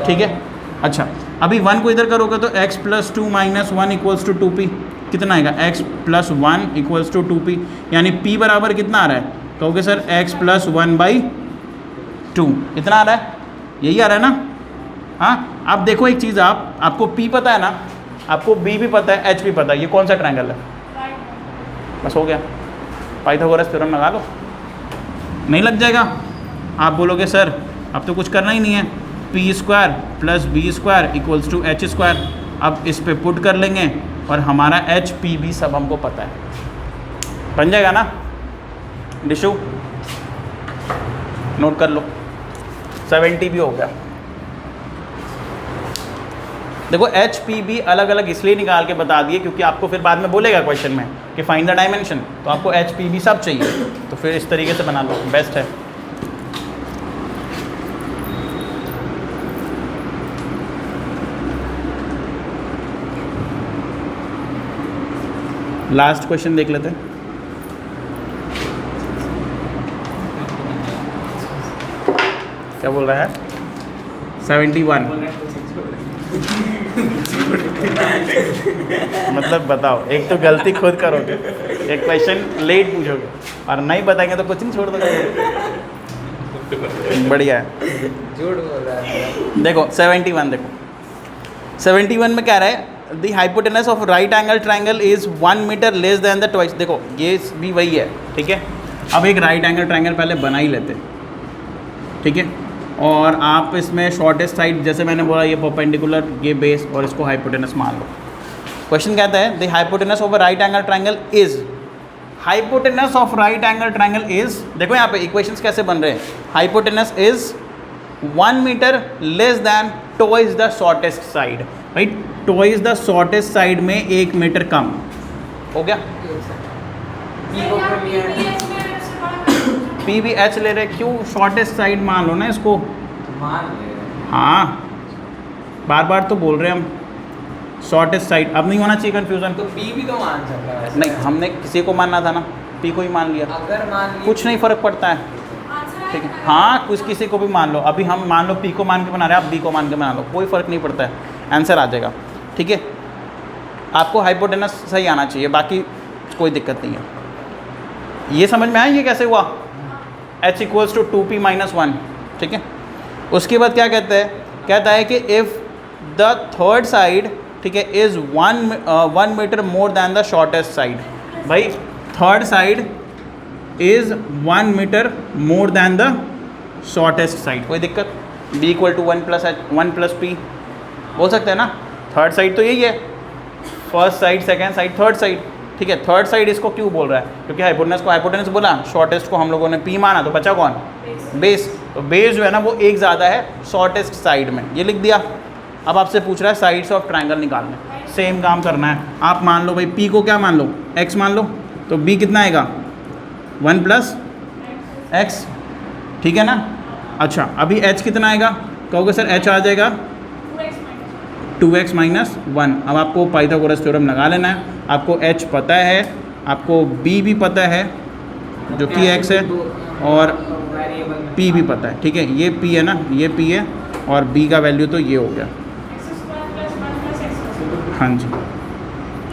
ठीक है, अच्छा अभी 1 को इधर करोगे तो x plus 2 minus 1 equals to 2p, कितना आएगा, x plus 1 equals to 2p, यानी p बराबर कितना आ रहा है, कहोगे सर x प्लस 1 बाई 2, इतना आ रहा है, यही आ रहा है ना। हाँ, अब देखो एक चीज़, आपको p पता है ना, आपको b भी पता है, h भी पता है, ये कौन सा ट्रायंगल है, बस हो गया, पाइथागोरस थ्योरम लगा लो, नहीं लग जाएगा। आप बोलोगे सर अब तो कुछ करना ही नहीं है, p square plus b square equals to h square, अब इस पे पुट कर लेंगे और हमारा h p भी सब हमको पता है, बन जाएगा ना। डिशु नोट कर लो, 70 भी हो गया। देखो एच पी भी अलग अलग इसलिए निकाल के बता दिए क्योंकि आपको फिर बाद में बोलेगा क्वेश्चन में कि फाइंड द डायमेंशन, तो आपको एच पी भी सब चाहिए, तो फिर इस तरीके से बना लो, बेस्ट है। लास्ट क्वेश्चन देख लेते हैं। क्या बोल रहा है, 71 मतलब बताओ, एक तो गलती खुद करोगे, एक क्वेश्चन लेट पूछोगे और नहीं बताएंगे तो कुछ नहीं छोड़ दोगे। बढ़िया है, झूठ बोल रहा है। देखो 71, देखो 71 में कह रहा है the hypotenuse of right angle triangle is 1 metre less than the twice. देखो ये भी वही है, ठीक है। अब एक राइट एंगल ट्रायंगल पहले बना ही लेते, ठीक है, और आप इसमें शॉर्टेस्ट साइड, जैसे मैंने बोला ये परपेंडिकुलर, ये बेस, और इसको हाइपोटेनस मान लो। क्वेश्चन कहता है the hypotenuse of a right angle triangle is, hypotenuse of right angle triangle is, देखो यहाँ पे इक्वेशंस कैसे बन रहे हैं, hypotenuse is 1 metre less than twice the shortest side, right, twice the shortest side में 1 मीटर कम, हो गया। पी भी एच ले रहे, क्यों? शॉर्टेस्ट साइड मान लो ना इसको। हाँ, बार बार तो बोल रहे हैं हम शॉर्टेस्ट साइड। अब नहीं होना चाहिए कंफ्यूजन। तो पी भी तो मान सकता है वैसे। नहीं, हमने किसी को मानना था ना, पी को ही मान लिया। अगर मान लिया कुछ नहीं फ़र्क पड़ता है, ठीक है। हाँ, कुछ किसी को भी मान लो। अभी हम मान लो पी को मान के बना रहे हैं, आप बी को मान के बना लो, कोई फ़र्क नहीं पड़ता है, आंसर आ जाएगा। ठीक है, आपको हाइपोटेनस सही आना चाहिए, बाकी कोई दिक्कत नहीं है। ये समझ में आया ये कैसे हुआ? h equals to 2p minus 1, ठीक है। उसके बाद क्या कहते हैं? कहता है कि इफ़ द थर्ड साइड, ठीक है, is 1 metre more than the shortest side. भाई third side is 1 metre more than the shortest side, कोई दिक्कत? b equal to 1 plus p बोल सकते हैं ना। थर्ड साइड तो यही है, first side, second side, third side, ठीक है। थर्ड साइड इसको क्यों बोल रहा है? क्योंकि हाइपोटेनस को हाइपोटेनस बोला, शॉर्टेस्ट को हम लोगों ने p माना, तो बचा कौन? बेस। तो बेस जो है ना वो एक ज़्यादा है शॉर्टेस्ट साइड में, ये लिख दिया। अब आपसे पूछ रहा है साइड्स ऑफ ट्रायंगल निकालने, सेम काम करना है। आप मान लो भाई p को क्या मान लो? x मान लो, तो b कितना आएगा? 1 प्लस x, ठीक है ना। अच्छा, अभी h कितना आएगा? कहोगे सर h आ जाएगा 2x माइनस 1। अब आपको पाइथागोरस थ्योरम लगा लेना है। आपको h पता है, आपको b भी पता है जो कि x है, और p भी पता है, ठीक है। ये p है ना, ये p है, और b का वैल्यू तो ये हो गया। हाँ जी,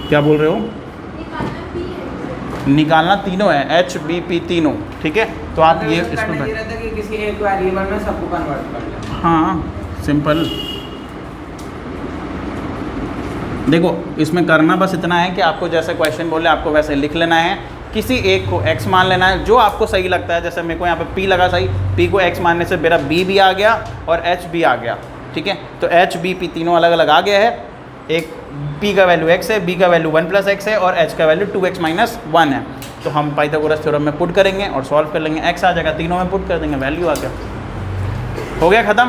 क्या बोल रहे हो? निकालना तीनों है, h b p तीनों, ठीक है। तो आप ये इसमें कि किसी एक वेरिएबल में सबको कन्वर्ट कर लें। हाँ, सिंपल। देखो इसमें करना बस इतना है कि आपको जैसे क्वेश्चन बोले आपको वैसे लिख लेना है। किसी एक को x मान लेना है जो आपको सही लगता है। जैसे मेरे को यहाँ पे p लगा सही, p को x मानने से मेरा b भी आ गया और h भी आ गया, ठीक है। तो h b p तीनों अलग अलग आ गया है। एक p का वैल्यू x है, b का वैल्यू 1 प्लस x है, और h का वैल्यू 2x माइनस 1 है। तो हम पाइथागोरस थ्योरम में पुट करेंगे और सॉल्व कर लेंगे, x आ जाएगा, तीनों में पुट कर देंगे, वैल्यू आ गया, हो गया ख़त्म।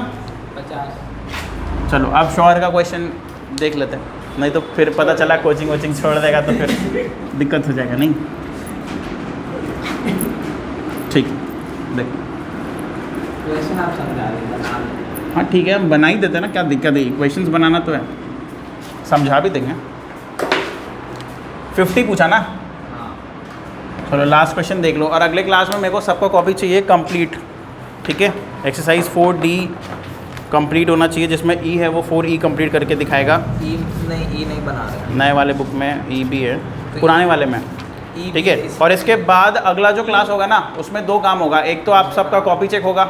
50। चलो अब शॉर का क्वेश्चन देख लेते हैं, नहीं तो फिर पता चला कोचिंग वोचिंग छोड़ देगा तो फिर दिक्कत हो जाएगा। नहीं, ठीक, देख क्वेश्चन आप समझा देंगे। हाँ ठीक है, हम बना ही देते हैं ना, क्या दिक्कत है? क्वेश्चंस बनाना तो है, समझा भी देंगे। 50 पूछा ना। हाँ। चलो लास्ट क्वेश्चन देख लो, और अगले क्लास में मेरे को सबको कॉपी चाहिए कंप्लीट, ठीक है। एक्सरसाइज 4D कंप्लीट होना चाहिए, जिसमें ई है वो 4E कंप्लीट करके दिखाएगा। ई नहीं बना रहे, नए वाले बुक में ई भी है, पुराने वाले में, ई ठीक है। और इसके बाद अगला जो क्लास होगा ना, उसमें 2 काम होगा। एक तो आप सबका कॉपी चेक होगा,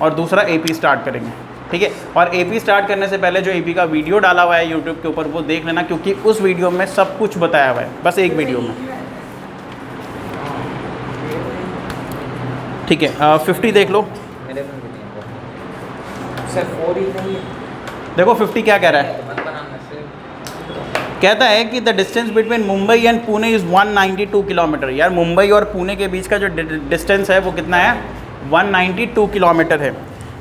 और दूसरा AP स्टार्ट करेंगे, ठीक है। और AP स्टार्ट करने से पहले जो AP का वीडियो डाला हुआ है यूट्यूब के ऊपर, वो देख लेना, क्योंकि उस वीडियो में सब कुछ बताया हुआ है, बस एक वीडियो में, ठीक है। 50 देख लो। मेरे में भी नहीं है सर, 4 ही नहीं है। देखो 50 क्या कह रहा है? मत बनाना सर। कहता है कि the distance between Mumbai and Pune is 192 kilometre. यार मुंबई और पुणे के बीच का जो डिस्टेंस है वो कितना है? 192 किलोमीटर है।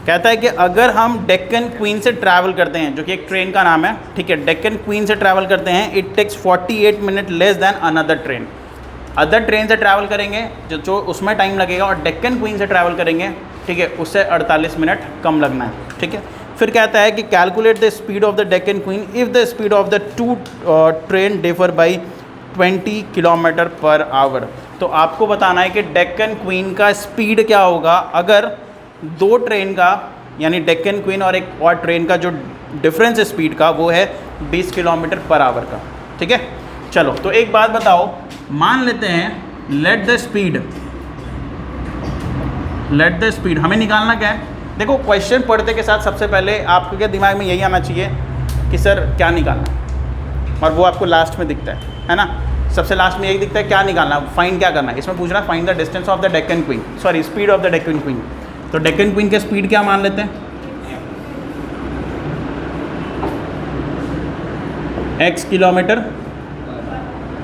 कहता है कि अगर हम डेक्कन क्वीन से ट्रैवल करते हैं, जो कि एक ट्रेन का नाम है, ठीक है, डेक्कन क्वीन से ट्रैवल करते हैं, it takes 48 minute less than another train. Other train से ट्रैवल करेंगे जो उसमें टाइम लगेगा, और डेक्कन क्वीन से ट्रैवल करेंगे, ठीक है, उससे 48 मिनट कम लगना है, ठीक है। फिर कहता है कि calculate the speed of the Deccan queen if the speed of the 2 train differ by 20 kilometre per our. तो आपको बताना है कि डेक्कन क्वीन का स्पीड क्या होगा अगर 2 ट्रेन का, यानी डेक्कन क्वीन और एक और ट्रेन का जो डिफरेंस स्पीड का वो है 20 किलोमीटर पर आवर का, ठीक है। चलो तो एक बात बताओ, मान लेते हैं लेट द स्पीड हमें निकालना क्या है? देखो क्वेश्चन पढ़ते के साथ सबसे पहले आपके दिमाग में यही आना चाहिए कि सर क्या निकालना, और वो आपको लास्ट में दिखता है ना। सबसे लास्ट में यही दिखता है क्या निकालना, फाइंड क्या करना है। इसमें पूछ रहा है find the distance of the Deccan queen, sorry speed of the Deccan queen. तो डेक्कन क्वीन के स्पीड क्या मान लेते हैं? x kilometre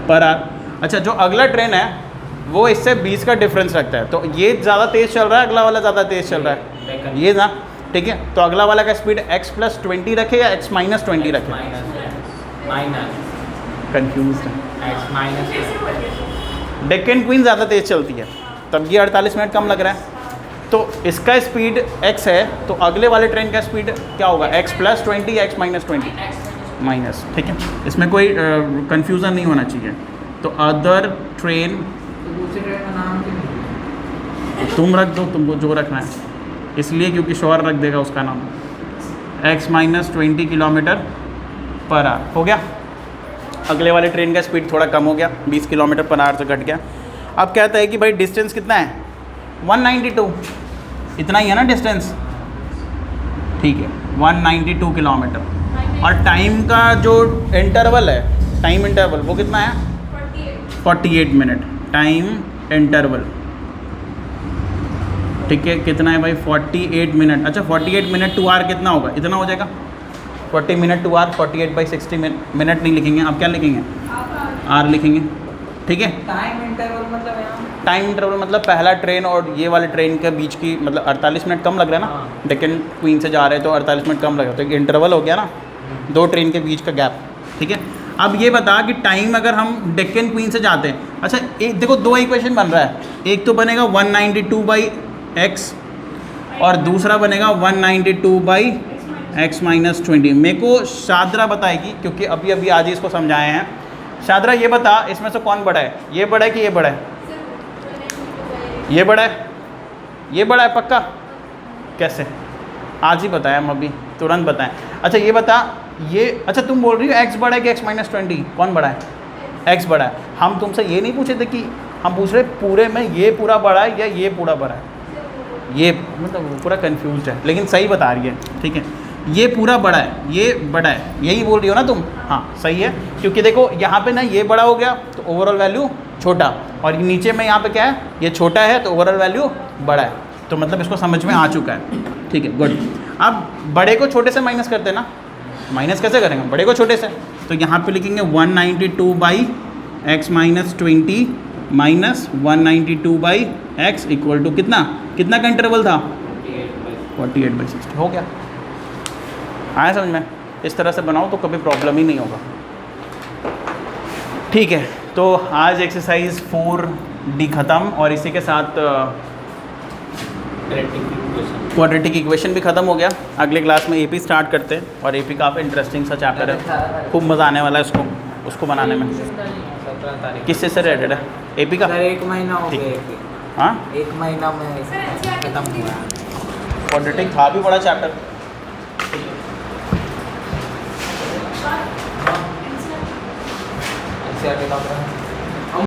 per our. अच्छा, जो अगला ट्रेन है वो इससे 20 का डिफरेंस रखता है, तो ये ज़्यादा तेज़ चल रहा है, अगला वाला ज़्यादा तेज़ चल रहा है, ये ना, ठीक है। तो अगला वाला का स्पीड x प्लस 20 रखे या x माइनस 20 रखे? माइनस। कंफ्यूज है। एक्स माइनस डेक्कन क्वीन ज़्यादा तेज़ चलती है, तब ये 48 मिनट कम लग रहा है। तो इसका स्पीड x है, तो अगले वाले ट्रेन का स्पीड क्या होगा, x प्लस 20 या x माइनस 20 माइनस, ठीक है। इसमें कोई कंफ्यूजन नहीं होना चाहिए। तो अदर ट्रेन तो दूसरे ट्रेन का नाम क्या है? तुम रख दो, तुमको जो रखना है, इसलिए क्योंकि शोर रख देगा उसका नाम। x minus 20 kilometre per our हो गया। अगले वाले ट्रेन का स्पीड थोड़ा कम हो गया, 20 किलोमीटर पर आवर से घट गया। अब कहता है कि भाई डिस्टेंस कितना है, 192, इतना ही है ना डिस्टेंस, ठीक है 192 किलोमीटर। और टाइम का जो इंटरवल है, टाइम इंटरवल वो कितना है, 48 मिनट टाइम इंटरवल, ठीक है। कितना है भाई, 48 मिनट। अच्छा 48 मिनट टू आवर कितना होगा, इतना हो जाएगा 40 मिनट टू आवर, 48/60 मिनट नहीं लिखेंगे, आप क्या लिखेंगे, आर लिखेंगे, ठीक है। टाइम इंटरवल मतलब यहाँ टाइम इंटरवल मतलब पहला ट्रेन और ये वाले ट्रेन के बीच की, मतलब 48 मिनट कम लग रहा है ना, हाँ। डेक्कन क्वीन से जा रहे हैं तो 48 मिनट कम लग रहा है, तो एक इंटरवल हो गया ना, दो ट्रेन के बीच का गैप, ठीक है। अब ये बता कि टाइम अगर हम डेक्कन क्वीन से जाते हैं, अच्छा एक देखो दो इक्वेशन बन रहा है, एक तो बनेगा 192/x और दूसरा बनेगा 192/x माइनस 20। मेरे को शादरा बताएगी, क्योंकि अभी अभी आज ही इसको समझाए हैं। शादरा ये बता, इसमें से कौन बड़ा है, ये बड़ा है कि ये बड़ा है, ये बड़ा है, ये बड़ा है पक्का, कैसे, आज ही बताया हम अभी, तुरंत बताएं। अच्छा ये बता, ये अच्छा तुम बोल रही हो x बड़ा है कि x माइनस 20, कौन बड़ा है, x बड़ा है। हम तुमसे ये नहीं पूछे थे कि, हम पूछ रहे पूरे में ये पूरा बड़ा है या ये पूरा बड़ा है, ये मतलब पूरा कंफ्यूज है, लेकिन सही बता रही है, ठीक है। ये पूरा बड़ा है, ये बड़ा है, यही बोल रही हो ना तुम, हाँ सही है। क्योंकि देखो यहाँ पे ना ये बड़ा हो गया तो ओवरऑल वैल्यू छोटा, और नीचे में यहाँ पे क्या है, ये छोटा है तो ओवरऑल वैल्यू बड़ा है, तो मतलब इसको समझ में आ चुका है, ठीक है गुड। अब बड़े को छोटे से माइनस करते हैं ना, माइनस कैसे करेंगे, बड़े को छोटे से, तो यहाँ पे लिखेंगे 192/x minus 20 minus 192/x equal to कितना, कितना का इंटरवल था, 48/60 हो गया। आया समझ में, इस तरह से बनाओ तो कभी प्रॉब्लम ही नहीं होगा, ठीक है। तो आज एक्सरसाइज 4D ख़त्म, और इसी के साथ क्वाड्रेटिक इक्वेशन भी ख़त्म हो गया। अगले क्लास में AP स्टार्ट करते हैं, और AP काफ़ी इंटरेस्टिंग सा चैप्टर है, खूब मज़ा आने वाला है उसको बनाने में। 17 तारीख किससे से रिलेटेड है AP का, सर 1 महीना हो ठीक। गया, हाँ 1 महीना में खत्म हुआ। क्वाड्रेटिक था भी बड़ा चैप्टर, NCERT का